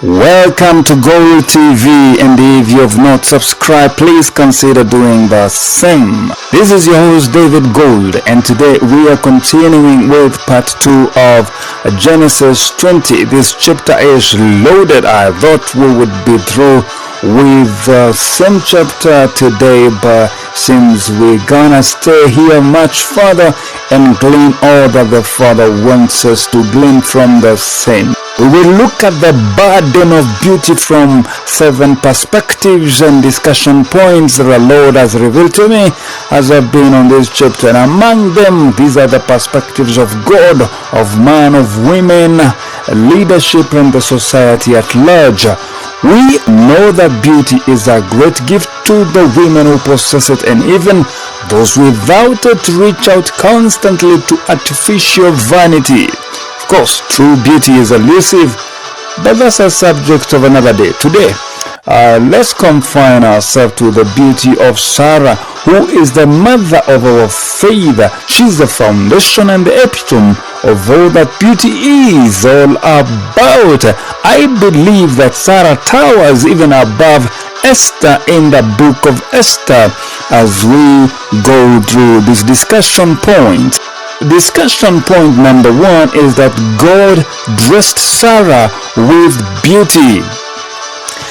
Welcome to Gold TV, and if you have not subscribed, please consider doing the same. This is your host David Gold, and today we are continuing with part 2 of Genesis 20. This chapter is loaded. I thought we would be through with the same chapter today, but since we're gonna stay here much further and glean all that the Father wants us to glean from the same. We will look at the burden of beauty from 7 perspectives and discussion points that the Lord has revealed to me as I've been on this chapter. And among them, these are the perspectives of God, of man, of women, leadership, and the society at large. We know that beauty is a great gift to the women who possess it, and even those without it reach out constantly to artificial vanity. Of course, true beauty is elusive, but that's a subject of another day. Today, let's confine ourselves to the beauty of Sarah, who is the mother of our faith. She's the foundation and the epitome of all that beauty is all about. I believe that Sarah towers even above Esther in the book of Esther as we go through this discussion point. Discussion point number 1 is that God dressed Sarah with beauty.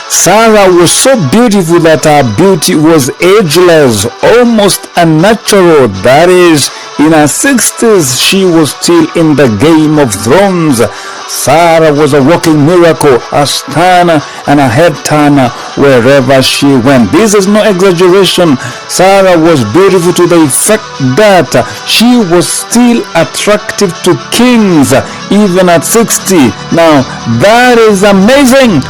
Sarah was so beautiful that her beauty was ageless, almost unnatural. That is, in her 60s, she was still in the Game of Thrones. Sarah was a walking miracle, a stunner and a head turner wherever she went. This is no exaggeration. Sarah was beautiful to the effect that she was still attractive to kings even at 60. Now, that is amazing.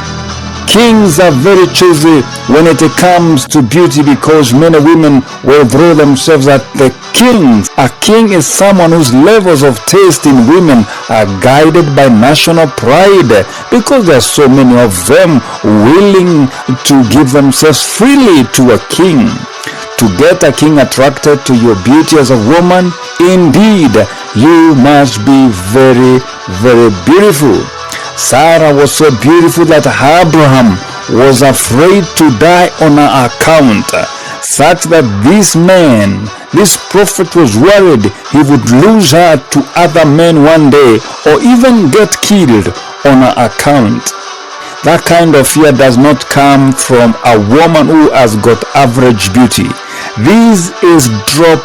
Kings are very choosy when it comes to beauty because many women will throw themselves at the kings. A king is someone whose levels of taste in women are guided by national pride because there are so many of them willing to give themselves freely to a king. To get a king attracted to your beauty as a woman, indeed, you must be very, very beautiful. Sarah was so beautiful that Abraham was afraid to die on her account, such that this prophet was worried he would lose her to other men one day or even get killed on her account. That kind of fear does not come from a woman who has got average beauty. This is drop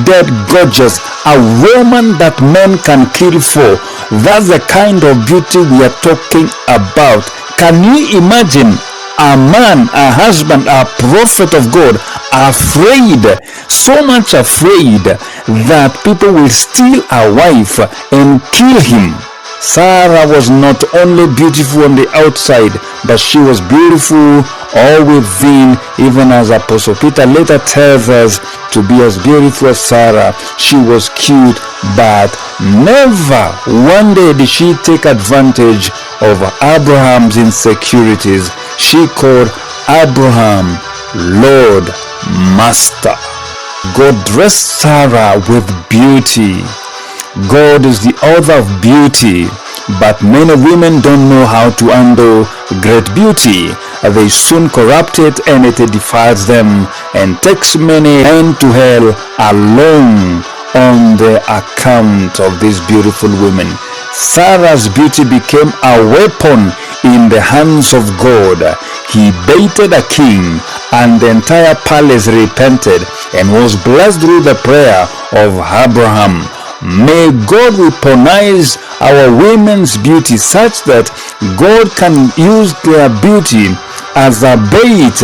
dead gorgeous, a woman that men can kill for. That's the kind of beauty we are talking about. Can you imagine a man, a husband, a prophet of God afraid, so much afraid that people will steal a wife and kill him? Sarah was not only beautiful on the outside, but she was beautiful all within, even as Apostle Peter later tells us to be as beautiful as Sarah. She was cute, but never one day did she take advantage of Abraham's insecurities. She called Abraham Lord, Master. God dressed Sarah with beauty. God is the author of beauty, but many women don't know how to handle great beauty. They soon corrupt it and it defiles them and takes many men to hell alone on the account of these beautiful women. Sarah's beauty became a weapon in the hands of God. He baited a king, and the entire palace repented and was blessed through the prayer of Abraham. May God weaponize our women's beauty such that God can use their beauty as a bait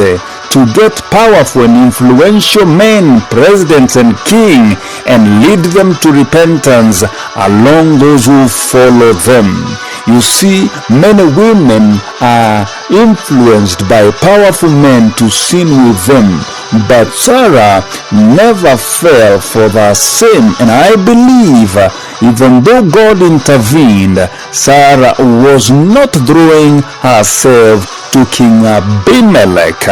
to get powerful and influential men, presidents and kings, and lead them to repentance along those who follow them. You see, many women are influenced by powerful men to sin with them, but Sarah never fell for the same. And I believe, even though God intervened, Sarah was not throwing herself to King Abimelech.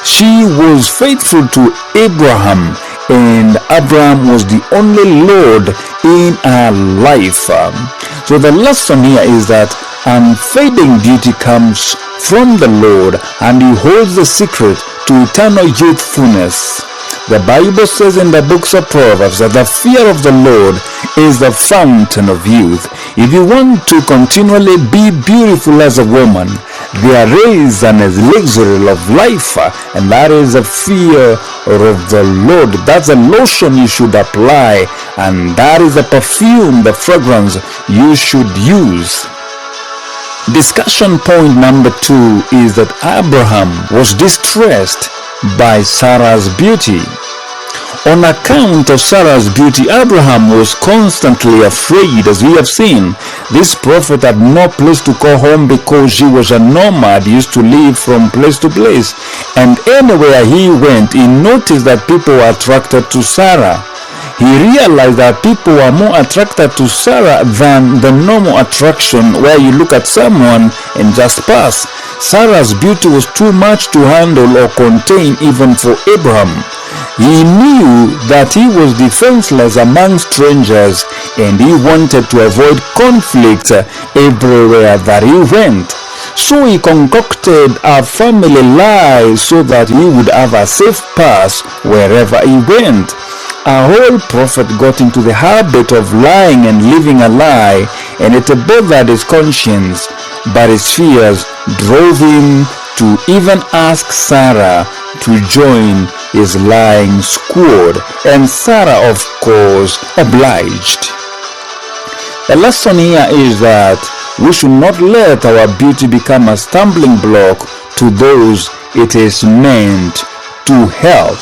She was faithful to Abraham, and Abraham was the only Lord in her life. So the lesson here is that unfading beauty comes from the Lord, and He holds the secret to eternal youthfulness. The Bible says in the books of Proverbs that the fear of the Lord is the fountain of youth. If you want to continually be beautiful as a woman, there is an elixir of life, and that is the fear of the Lord. That's a lotion you should apply, and that is the perfume, the fragrance you should use. Discussion point number 2 is that Abraham was distressed by Sarah's beauty. On account of Sarah's beauty, Abraham was constantly afraid. As we have seen, this prophet had no place to call home because he was a nomad. He used to live from place to place, and anywhere he went, he noticed that people were attracted to Sarah. He realized that people were more attracted to Sarah than the normal attraction where you look at someone and just pass. Sarah's beauty was too much to handle or contain even for Abraham. He knew that he was defenseless among strangers, and he wanted to avoid conflict everywhere that he went. So he concocted a family lie so that he would have a safe pass wherever he went. A whole prophet got into the habit of lying and living a lie, and it bothered his conscience, but his fears drove him to even ask Sarah to join his lying squad, and Sarah, of course, obliged. The lesson here is that we should not let our beauty become a stumbling block to those it is meant to help.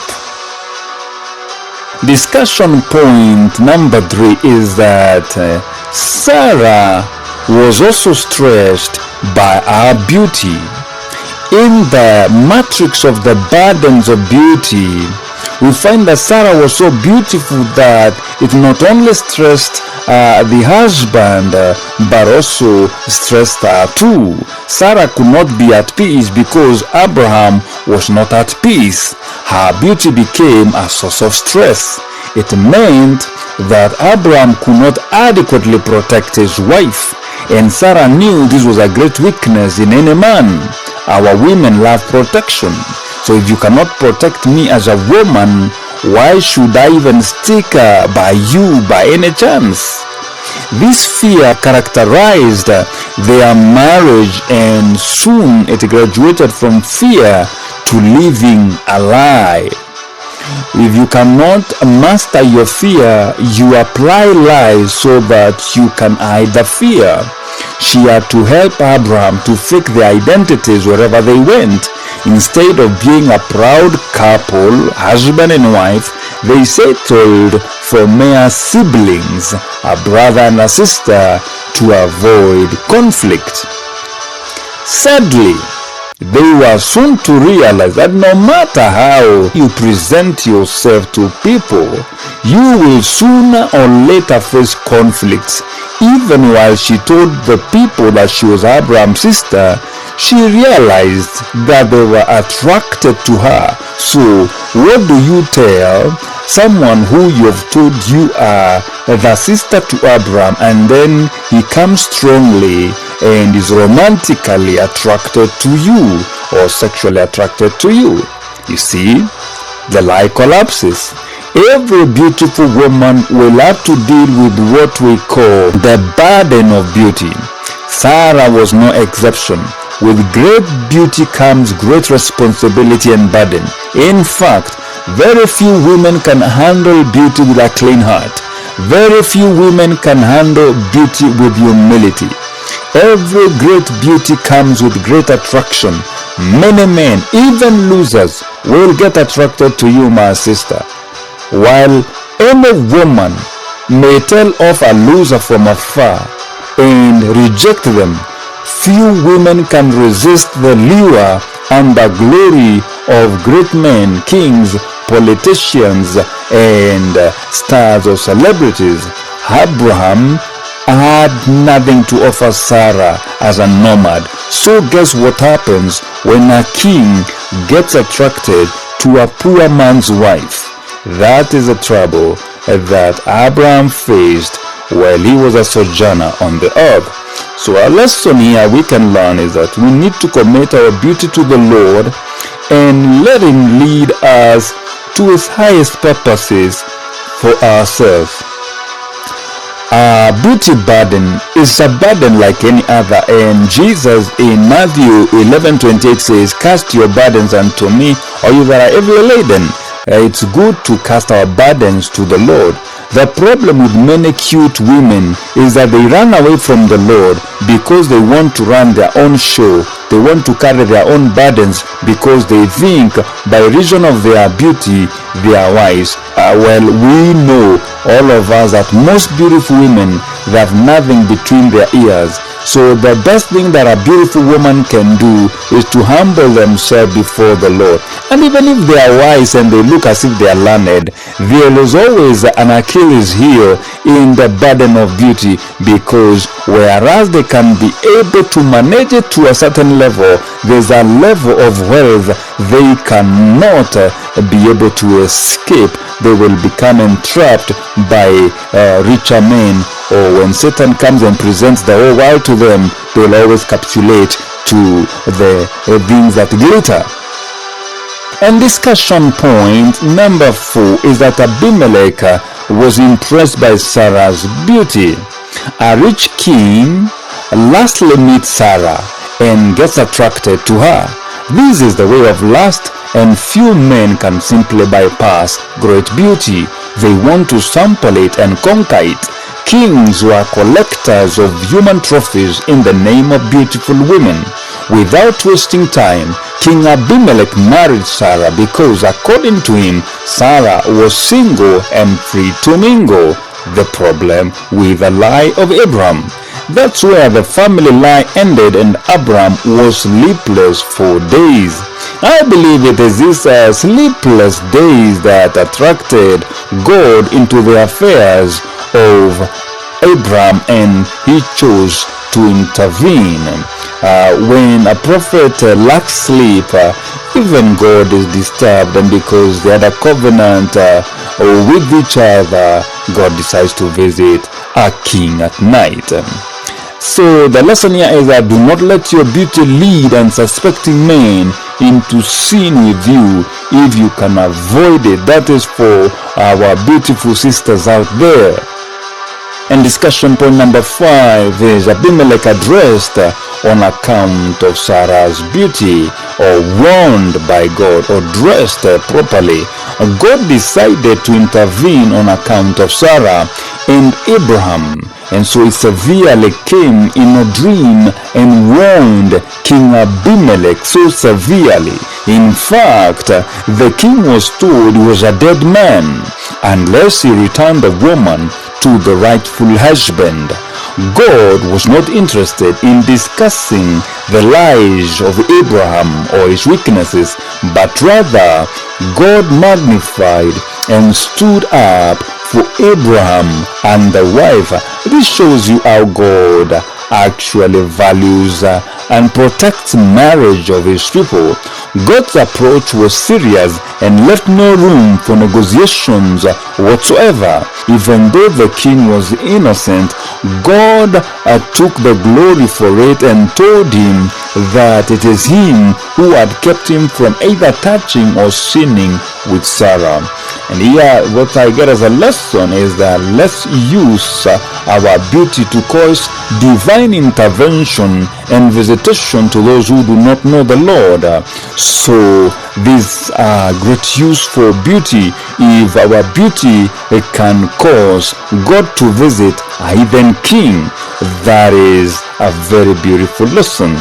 Discussion point number 3 is that Sarah was also stressed by her beauty. In the matrix of the burdens of beauty, we find that Sarah was so beautiful that it not only stressed the husband but also stressed her too. Sarah could not be at peace because Abraham was not at peace. Her beauty became a source of stress. It meant that Abraham could not adequately protect his wife, and Sarah knew this was a great weakness in any man. Our women love protection. So if you cannot protect me as a woman, why should I even stick by you by any chance? This fear characterized their marriage, and soon it graduated from fear to living a lie. If you cannot master your fear, you apply lies so that you can hide the fear. She had to help Abraham to fake their identities wherever they went. Instead of being a proud couple, husband and wife, they settled for mere siblings, a brother and a sister, to avoid conflict. Sadly, they were soon to realize that no matter how you present yourself to people, you will sooner or later face conflicts. Even while she told the people that she was Abraham's sister, she realized that they were attracted to her. So, what do you tell someone who you have told you are the sister to Abraham, and then he comes strongly and is romantically attracted to you or sexually attracted to you? You see, the lie collapses. Every beautiful woman will have to deal with what we call the burden of beauty. Sarah was no exception. With great beauty comes great responsibility and burden. In fact, very few women can handle beauty with a clean heart. Very few women can handle beauty with humility. Every great beauty comes with great attraction. Many men, even losers, will get attracted to you, my sister. While any woman may tell off a loser from afar and reject them, few women can resist the lure and the glory of great men, kings, politicians, and stars or celebrities. Abraham had nothing to offer Sarah as a nomad. So guess what happens when a king gets attracted to a poor man's wife? That is the trouble that Abraham faced while he was a sojourner on the earth. So a lesson here we can learn is that we need to commit our beauty to the Lord and let Him lead us to His highest purposes for ourselves. A beauty burden is a burden like any other, and Jesus in Matthew 11:28 says, "Cast your burdens unto me, all you that are heavy laden." It's good to cast our burdens to the Lord. The problem with many cute women is that they run away from the Lord because they want to run their own show. They want to carry their own burdens because they think by reason of their beauty they are wise. Well, we know, all of us, that most beautiful women, they have nothing between their ears. So the best thing that a beautiful woman can do is to humble themselves before the Lord. And even if they are wise and they look as if they are learned, there is always an Achilles heel in the burden of beauty, because whereas they can be able to manage it to a certain level, there's a level of wealth they cannot be able to escape. They will become entrapped by richer men, or when Satan comes and presents the whole world to them, they'll always capitulate to the things that glitter. And discussion point number 4 is that Abimelech was impressed by Sarah's beauty. A rich king lastly meets Sarah and gets attracted to her. This is the way of lust, and few men can simply bypass great beauty. They want to sample it and conquer it. Kings were collectors of human trophies in the name of beautiful women. Without wasting time, King Abimelech married Sarah because, according to him, Sarah was single and free to mingle. The problem with the lie of Abraham. That's where the family lie ended, and Abraham was sleepless for days. I believe it is these sleepless days that attracted God into the affairs of Abraham, and he chose to intervene. When a prophet lacks sleep, even God is disturbed, and because they had a covenant with each other, God decides to visit a king at night. So the lesson here is that do not let your beauty lead unsuspecting men into sin with you if you can avoid it. That is for our beautiful sisters out there. And discussion point number 5 is Abimelech addressed on account of Sarah's beauty, or warned by God, or dressed properly. God decided to intervene on account of Sarah and Abraham, and so he severely came in a dream and warned King Abimelech so severely. In fact, the king was told he was a dead man unless he returned the woman to the rightful husband. God was not interested in discussing the lies of Abraham or his weaknesses, but rather God magnified and stood up for Abraham and the wife. This shows you how God actually values and protects marriage of his people. God's approach was serious and left no room for negotiations whatsoever. Even though the king was innocent, God took the glory for it and told him that it is him who had kept him from either touching or sinning with Sarah. And here what I get as a lesson is that let's use our beauty to cause divine intervention and visitation to those who do not know the Lord. So these are great use for beauty. If our beauty can cause God to visit a heathen king, that is a very beautiful lesson.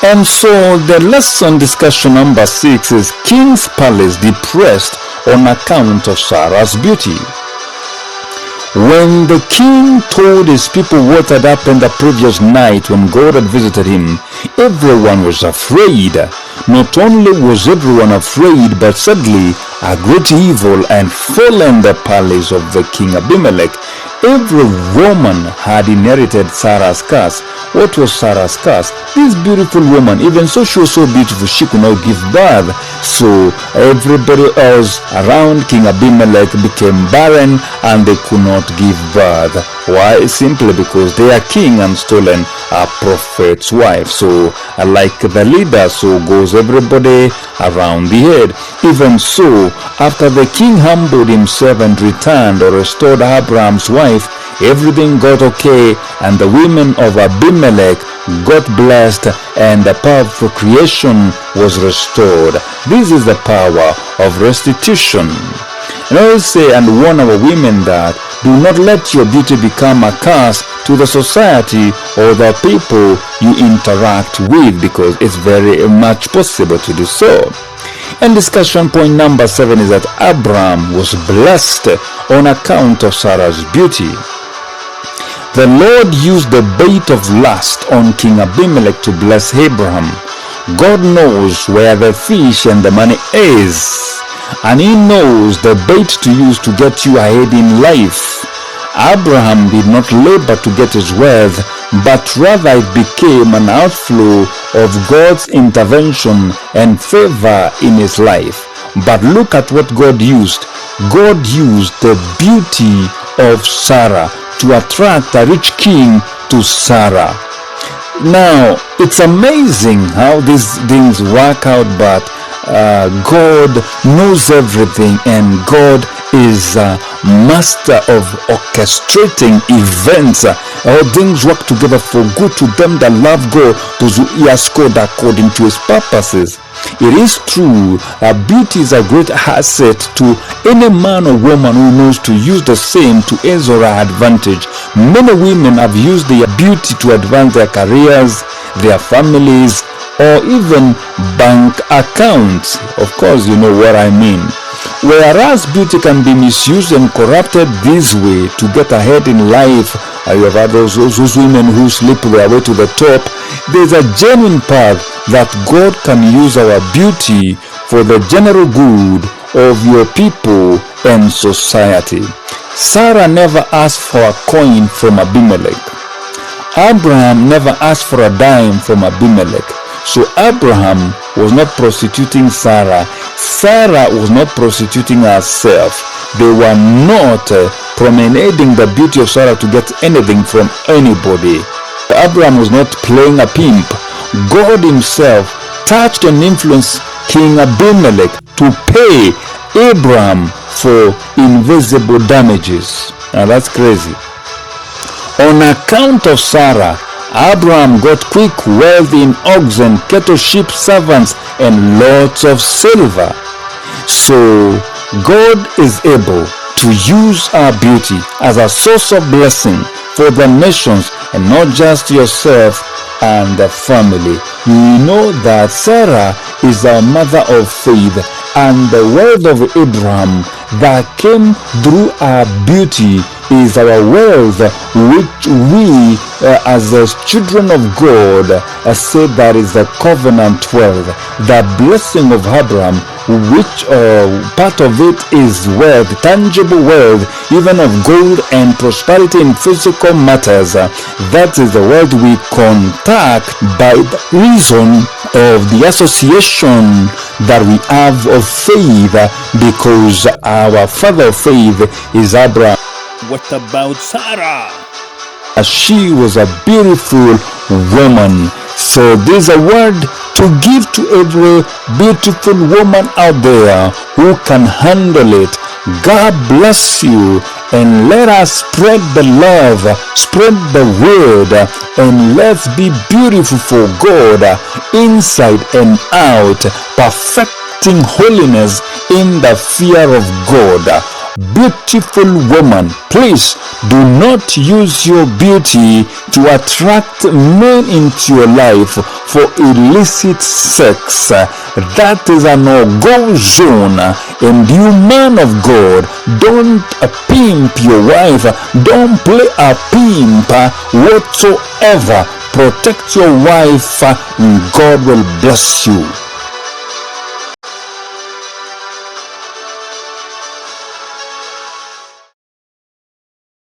And so the lesson discussion number 6 is King's Palace depressed on account of Sarah's beauty. When the king told his people what had happened the previous night when God had visited him, everyone was afraid. Not only was everyone afraid, but suddenly a great evil had fallen the palace of the king Abimelech. Every woman had inherited Sarah's curse. What was Sarah's curse? This beautiful woman, even so she was so beautiful, she could not give birth. So everybody else around King Abimelech became barren and they could not give birth. Why? Simply because their king had stolen a prophet's wife. So like the leader, so goes everybody around the head. Even so, after the king humbled himself and returned or restored Abraham's wife, everything got okay, and the women of Abimelech got blessed, and the power of procreation was restored. This is the power of restitution. And I always say and warn our women that do not let your beauty become a curse to the society or the people you interact with, because it's very much possible to do so. And discussion point number 7 is that Abraham was blessed on account of Sarah's beauty. The Lord used the bait of lust on King Abimelech to bless Abraham. God knows where the fish and the money is, and he knows the bait to use to get you ahead in life. Abraham did not labor to get his wealth, but rather it became an outflow of God's intervention and favor in his life. But look at what God used. God used the beauty of Sarah to attract a rich king to Sarah. Now, it's amazing how these things work out, but God knows everything, and God is a master of orchestrating events. All things work together for good to them that love God, those who he has called according to his purposes. It is true that beauty is a great asset to any man or woman who knows to use the same to his or her advantage. Many women have used their beauty to advance their careers, their families, or even bank accounts. Of course, you know what I mean. Whereas beauty can be misused and corrupted this way to get ahead in life, you have had those women who slip their way to the top. There's a genuine path that God can use our beauty for the general good of your people and society. Sarah never asked for a coin from Abimelech. Abraham never asked for a dime from Abimelech. So Abraham was not prostituting Sarah. Sarah was not prostituting herself. They were not promenading the beauty of Sarah to get anything from anybody. Abraham was not playing a pimp. God himself touched and influenced King Abimelech to pay Abraham for invisible damages. Now that's crazy. On account of Sarah, Abraham got quick wealth in oxen, cattle, sheep, servants, and lots of silver. So God is able to use our beauty as a source of blessing for the nations, and not just yourself and the family. You know that Sarah is our mother of faith, and the wealth of Abraham that came through our beauty is our wealth, which we as the children of God say that is the covenant wealth, the blessing of Abraham, which part of it is wealth, tangible wealth, even of gold and prosperity in physical matters. That is the wealth we contact by the reason of the association that we have of faith, because our father of faith is Abraham. What about Sarah? She was a beautiful woman. So there's a word to give to every beautiful woman out there who can handle it. God bless you, and let us spread the love, spread the word, and let's be beautiful for God inside and out, perfecting holiness in the fear of God. Beautiful woman, please do not use your beauty to attract men into your life for illicit sex. That is a no-go zone. And you, man of God, don't pimp your wife. Don't play a pimp whatsoever. Protect your wife, and God will bless you.